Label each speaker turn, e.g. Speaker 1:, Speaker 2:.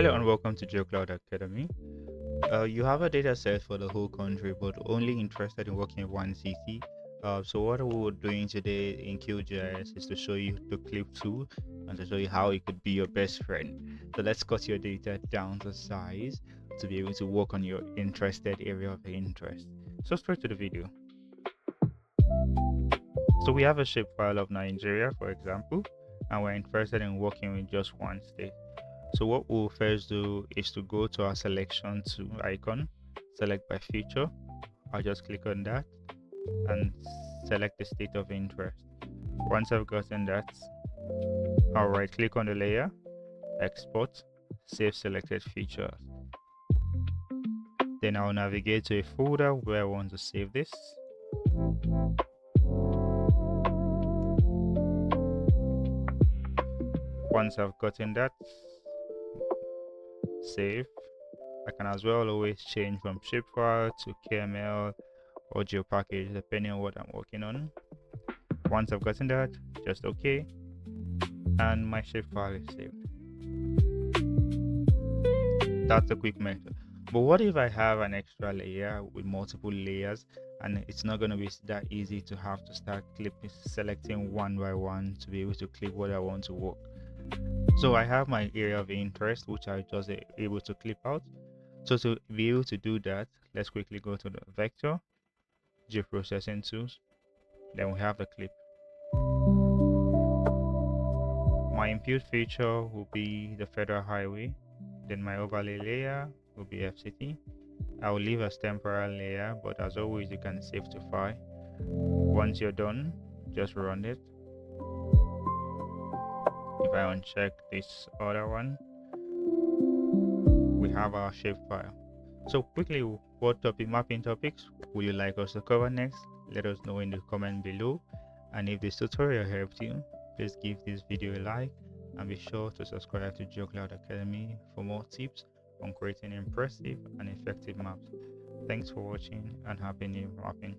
Speaker 1: Hello and welcome to GeoKloud Academy. You have a data set for the whole country, but only interested in working in one city. So what we're doing today in QGIS is to show you the clip tool and to show you how it could be your best friend. So let's cut your data down to size to be able to work on your interested area of interest. So straight to the video. So we have a shapefile of Nigeria, for example, and we're interested in working with just one state. So what we'll first do is to go to our selection tool icon, select by feature. I'll just click on that and select the state of interest. Once I've gotten that, I'll right click on the layer, export, save selected features. Then I'll navigate to a folder where I want to save this. Once I've gotten that, save. I can as well always change from shapefile to KML or GeoPackage depending on what I'm working on. Once I've gotten that, just OK, and my shapefile is saved. That's a quick method. But what if I have an extra layer with multiple layers and it's not going to be that easy to have to start selecting one by one to be able to clip what I want to work? So I have my area of interest which I just able to clip out. So to be able to do that, let's quickly go to the vector, geoprocessing tools, then we have the clip. My input feature will be the federal highway, then my overlay layer will be FCT. I will leave as temporary layer, but as always you can save to file. Once you're done, just run it. If I uncheck this other one, we have our shapefile. So quickly, what mapping topics would you like us to cover next? Let us know in the comment below. And if this tutorial helped you, please give this video a like and be sure to subscribe to GeoKloud Academy for more tips on creating impressive and effective maps. Thanks for watching and happy new mapping.